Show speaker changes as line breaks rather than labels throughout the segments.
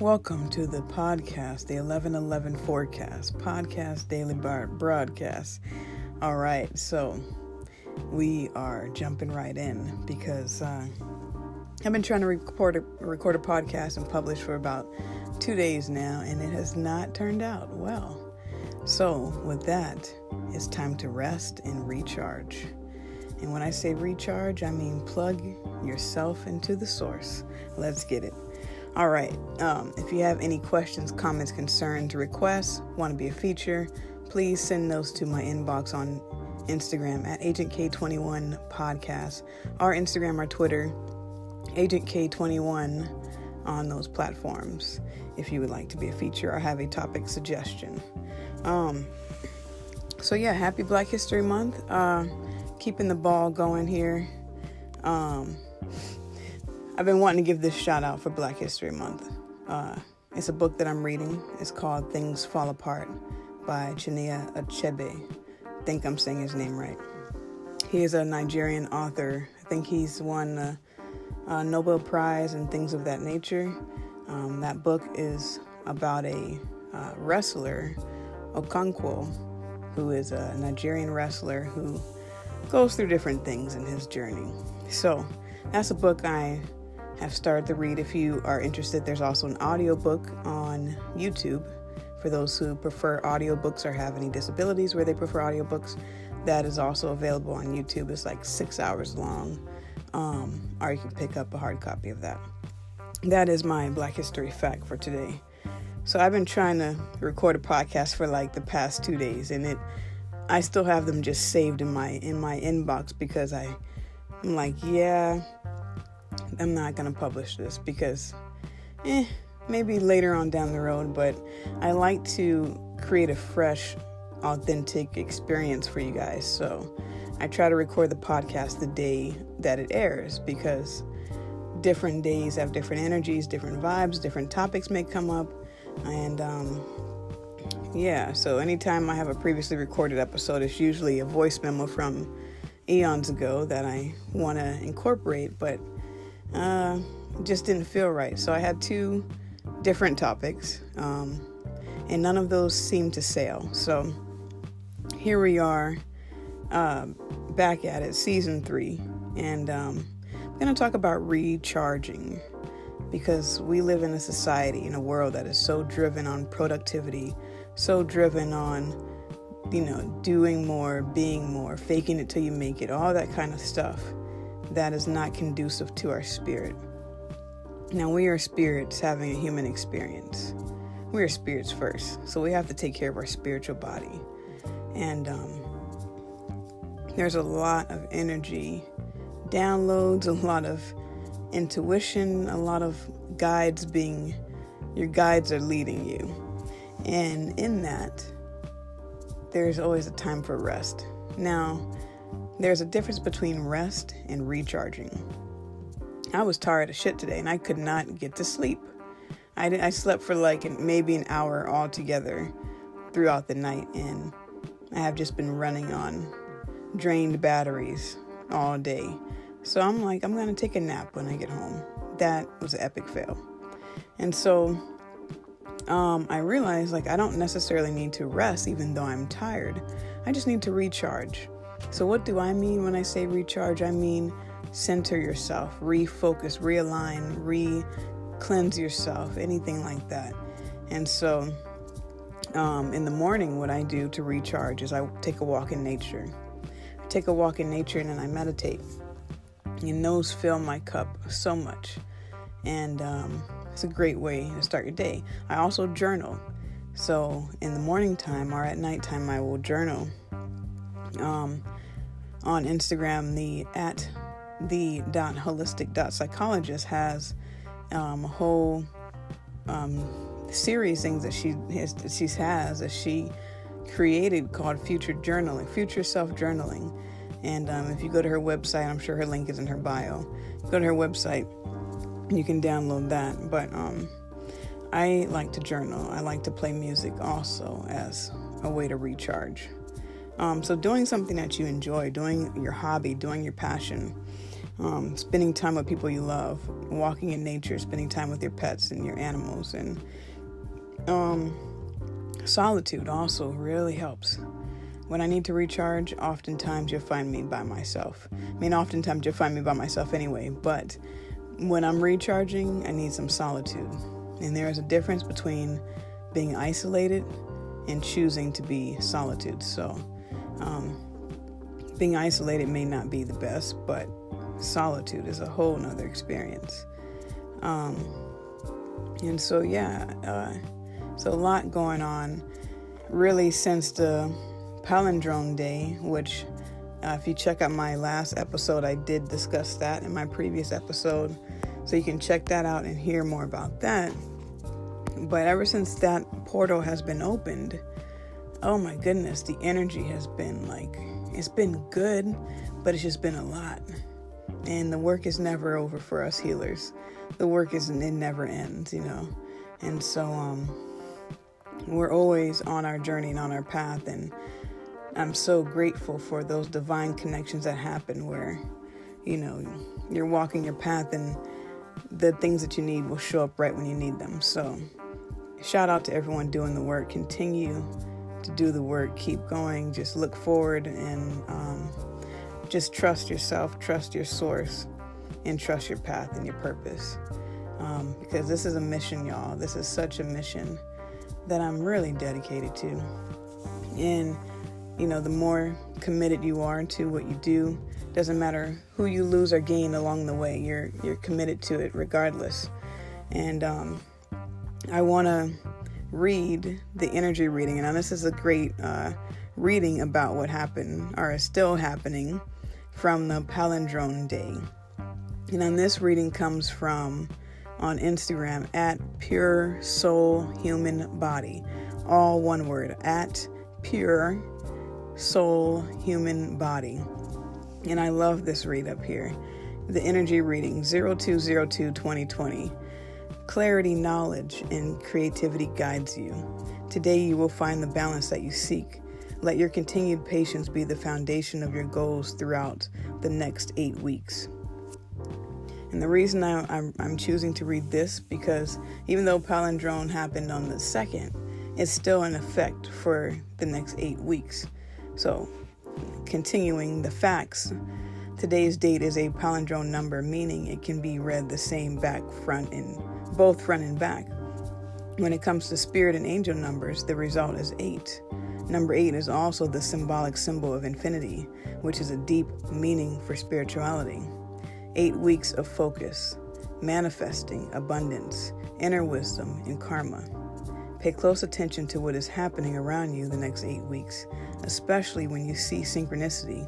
Welcome to the podcast, the 1111 Forecast, podcast daily broadcast. All right, so we are jumping right in because I've been trying to record a podcast and publish for about 2 days now, and it has not turned out well. So with that, it's time to rest and recharge. And when I say recharge, I mean plug yourself into the source. Let's get it. All right. If you have any questions, comments, concerns, requests, want to be a feature, please send those to my inbox on Instagram at Agent K21 Podcast, or Instagram or Twitter, Agent K21 on those platforms if you would like to be a feature or have a topic suggestion. So yeah, happy Black History Month. Keeping the ball going here. I've been wanting to give this shout out for Black History Month. It's a book that I'm reading. It's called Things Fall Apart by Chinua Achebe. I think I'm saying his name right. He is a Nigerian author. I think he's won a Nobel Prize and things of that nature. That book is about a wrestler, Okonkwo, who is a Nigerian wrestler who goes through different things in his journey. So that's a book I have started to read. If you are interested, there's also an audiobook on YouTube for those who prefer audiobooks or have any disabilities where they prefer audiobooks. That is also available on YouTube. It's like 6 hours long, or you can pick up a hard copy of that. That is my Black History fact for today. So I've been trying to record a podcast for like the past 2 days, and I still have them just saved in my inbox because I'm like, yeah, I'm not going to publish this because maybe later on down the road, but I like to create a fresh, authentic experience for you guys. So I try to record the podcast the day that it airs because different days have different energies, different vibes, different topics may come up. And so anytime I have a previously recorded episode, it's usually a voice memo from eons ago that I want to incorporate, but just didn't feel right. So I had 2 different topics, and none of those seemed to sail. So here we are, back at it, season 3, and I'm going to talk about recharging, because we live in a society, in a world that is so driven on productivity, so driven on, doing more, being more, faking it till you make it, all that kind of stuff that is not conducive to our spirit. Now, we are spirits having a human experience. We are spirits first, so we have to take care of our spiritual body. And there's a lot of energy downloads, a lot of intuition, a lot of guides your guides are leading you. And in that, there's always a time for rest. Now, there's a difference between rest and recharging. I was tired of shit today and I could not get to sleep. I slept for maybe an hour altogether throughout the night, and I have just been running on drained batteries all day. So I'm like, I'm going to take a nap when I get home. That was an epic fail. And so I realized I don't necessarily need to rest even though I'm tired. I just need to recharge. So what do I mean when I say recharge? I mean center yourself, refocus, realign, cleanse yourself, anything like that. And so in the morning, what I do to recharge is I take a walk in nature. I take a walk in nature and then I meditate. And those fill my cup so much. And it's a great way to start your day. I also journal. So in the morning time or at nighttime, I will journal. On Instagram, the @the.holistic.psychologist has a whole series things that she created called future self journaling. And if you go to her website, I'm sure her link is in her bio. Go to her website, you can download that. But I like to journal. I like to play music also as a way to recharge. So doing something that you enjoy, doing your hobby, doing your passion, spending time with people you love, walking in nature, spending time with your pets and your animals, and solitude also really helps. When I need to recharge, oftentimes you'll find me by myself. Oftentimes you'll find me by myself anyway, but when I'm recharging, I need some solitude. And there is a difference between being isolated and choosing to be solitude. So, being isolated may not be the best, but solitude is a whole nother experience. And so, so a lot going on really since the palindrome day, which if you check out my last episode, I did discuss that in my previous episode. So you can check that out and hear more about that. But ever since that portal has been opened, oh my goodness, the energy has been it's been good, but it's just been a lot. And the work is never over for us healers. The work it never ends, And so we're always on our journey and on our path. And I'm so grateful for those divine connections that happen where, you're walking your path and the things that you need will show up right when you need them. So shout out to everyone doing the work. Continue to do the work. Keep going. Just look forward and just trust yourself, trust your source, and trust your path and your purpose. Because this is a mission, y'all. This is such a mission that I'm really dedicated to. And, the more committed you are to what you do, doesn't matter who you lose or gain along the way, you're committed to it regardless. And I want to read the energy reading. And this is a great reading about what happened or is still happening from the palindrome day. And this reading comes from on Instagram at Pure Soul Human Body. All one word, at Pure Soul Human Body. And I love this read up here. The energy reading 02/02/2020. Clarity, knowledge, and creativity guides you. Today you will find the balance that you seek. Let your continued patience be the foundation of your goals throughout the next 8 weeks. And the reason I'm choosing to read this, because even though palindrome happened on the 2nd, it's still in effect for the next 8 weeks. So, continuing the facts, today's date is a palindrome number, meaning it can be read the same both front and back. When it comes to spirit and angel numbers, the result is 8. Number 8 is also the symbolic symbol of infinity, which is a deep meaning for spirituality. 8 weeks of focus, manifesting abundance, inner wisdom, and karma. Pay close attention to what is happening around you the next 8 weeks, especially when you see synchronicity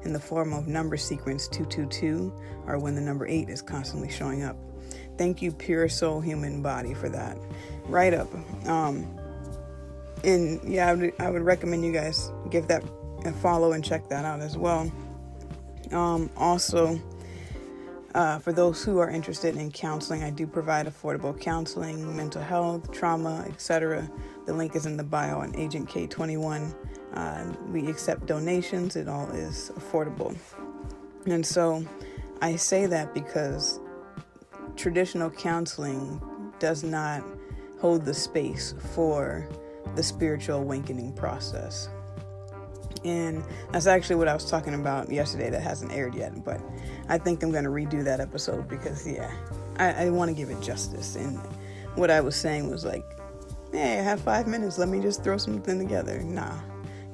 in the form of number sequence 222 or when the number 8 is constantly showing up. Thank you, Pure Soul Human Body, for that write-up. And yeah, I would recommend you guys give that a follow and check that out as well. Also, for those who are interested in counseling, I do provide affordable counseling, mental health, trauma, etc. The link is in the bio on Agent K21. We accept donations. It all is affordable. And so I say that because traditional counseling does not hold the space for the spiritual awakening process. And that's actually what I was talking about yesterday that hasn't aired yet, but I think I'm going to redo that episode because, I want to give it justice. And what I was saying was like, hey, I have 5 minutes. Let me just throw something together. Nah,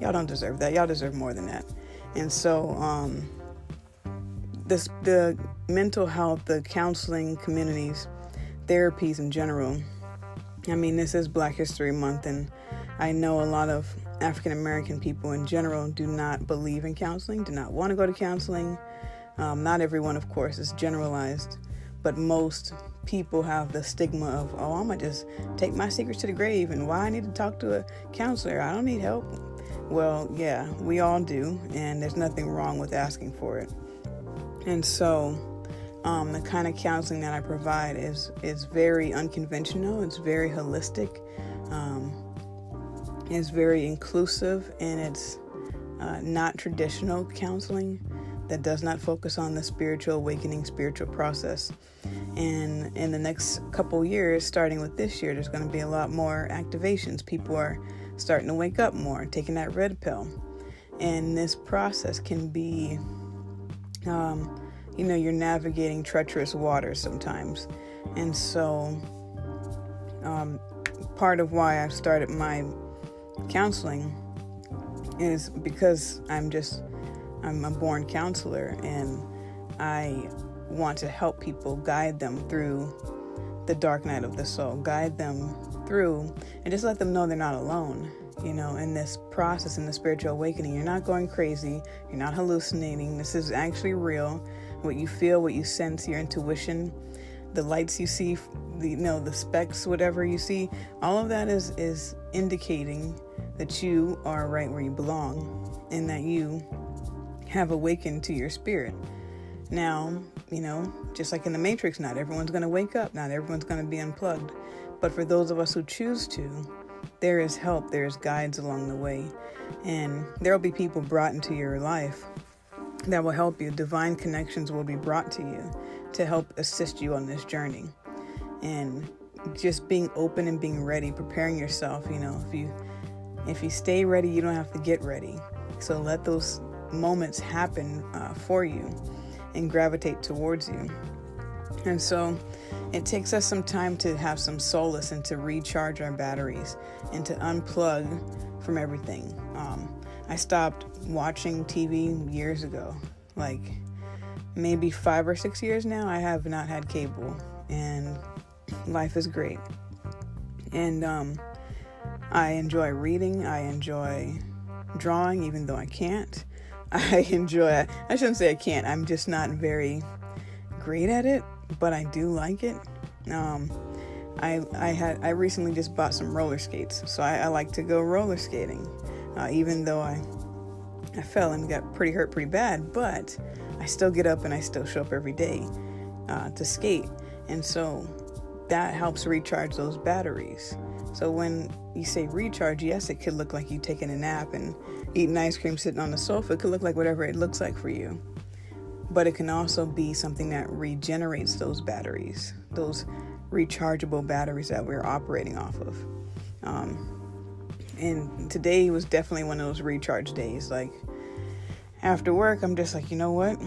y'all don't deserve that. Y'all deserve more than that. And so the mental health, the counseling communities, therapies in general, this is Black History Month, and I know a lot of African American people in general do not believe in counseling, do not want to go to counseling. Not everyone, of course, is generalized, but most people have the stigma of, I'm going to just take my secrets to the grave, and why I need to talk to a counselor? I don't need help. Well, yeah, we all do, and there's nothing wrong with asking for it. And so the kind of counseling that I provide is very unconventional. It's very holistic. It's very inclusive, and it's not traditional counseling. that does not focus on the spiritual awakening, spiritual process. And in the next couple years, starting with this year, there's going to be a lot more activations. People are starting to wake up more, taking that red pill. And this process can be, you're navigating treacherous waters sometimes. And so part of why I've started my counseling is because I'm a born counselor, and I want to help people, guide them through the dark night of the soul, guide them through, and just let them know they're not alone, in this process, in the spiritual awakening. You're not going crazy. You're not hallucinating. This is actually real. What you feel, what you sense, your intuition, the lights you see, the specks, whatever you see, all of that is indicating that you are right where you belong, and that you have awakened to your spirit. Now, just like in the Matrix, not everyone's going to wake up. Not everyone's going to be unplugged. But for those of us who choose to, there is help. There is guides along the way. And there will be people brought into your life that will help you. Divine connections will be brought to you to help assist you on this journey. And just being open and being ready, preparing yourself. If you stay ready, you don't have to get ready. So let those moments happen for you and gravitate towards you. And so it takes us some time to have some solace and to recharge our batteries and to unplug from everything. I stopped watching TV years ago, like maybe 5 or 6 years now. I have not had cable, and life is great. And I enjoy reading. I enjoy drawing, even though I can't. I shouldn't say I can't. I'm just not very great at it, but I do like it. I recently just bought some roller skates, so I like to go roller skating. Even though I fell and got hurt pretty bad, but I still get up and I still show up every day to skate. And so that helps recharge those batteries. So when you say recharge, yes, it could look like you taking a nap and eating ice cream sitting on the sofa. It could look like whatever it looks like for you. But it can also be something that regenerates those batteries, those rechargeable batteries that we're operating off of. And today was definitely one of those recharge days. Like after work, I'm just like, you know what?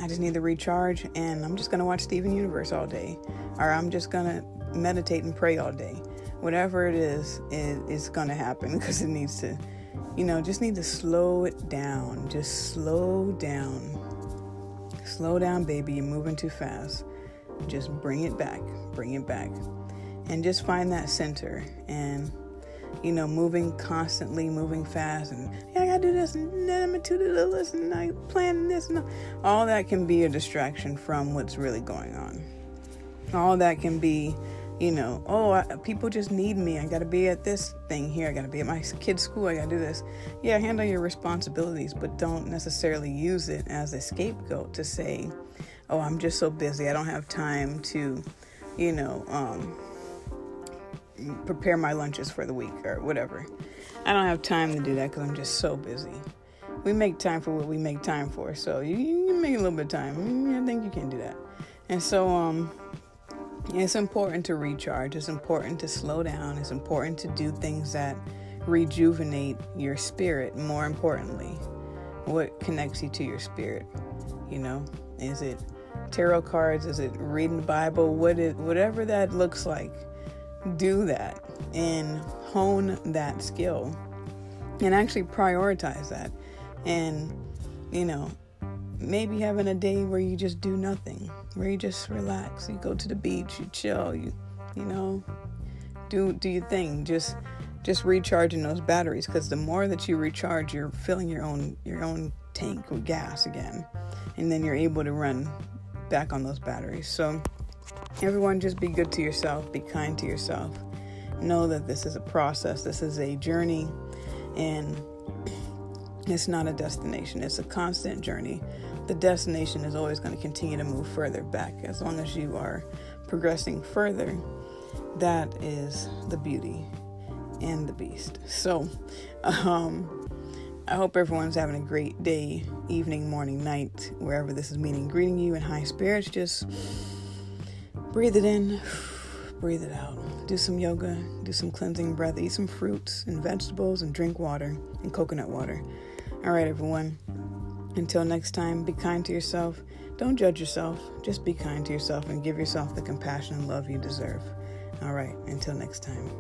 I just need to recharge, and I'm just going to watch Steven Universe all day. Or I'm just going to meditate and pray all day. Whatever it is, it's going to happen, because it needs to, just need to slow it down. Just slow down. Slow down, baby. You're moving too fast. Just bring it back. Bring it back. And just find that center. And, moving constantly, moving fast. And, I got to do this. And then I'm going to do this. And I'm planning this. And all that can be a distraction from what's really going on. All that can be, people just need me. I got to be at this thing here. I got to be at my kid's school. I got to do this. Yeah, handle your responsibilities, but don't necessarily use it as a scapegoat to say, oh, I'm just so busy. I don't have time to, prepare my lunches for the week or whatever. I don't have time to do that because I'm just so busy. We make time for what we make time for. So you make a little bit of time. I think you can do that. And so, it's important to recharge. It's important to slow down. It's important to do things that rejuvenate your spirit. More importantly, what connects you to your spirit? Is it tarot cards? Is it reading the Bible? Whatever that looks like, do that and hone that skill and actually prioritize that. And, maybe having a day where you just do nothing, where you just relax. You go to the beach, you chill, do your thing. Just recharging those batteries, because the more that you recharge, you're filling your own tank with gas again, and then you're able to run back on those batteries. So everyone, just be good to yourself, be kind to yourself. Know that this is a process, this is a journey, and it's not a destination. It's a constant journey. The destination is always going to continue to move further back. As long as you are progressing further, that is the beauty and the beast. So, I hope everyone's having a great day, evening, morning, night, wherever this is meeting. Greeting you in high spirits. Just breathe it in, breathe it out. Do some yoga, do some cleansing breath, eat some fruits and vegetables, and drink water and coconut water. All right, everyone. Until next time, be kind to yourself. Don't judge yourself. Just be kind to yourself and give yourself the compassion and love you deserve. All right, until next time.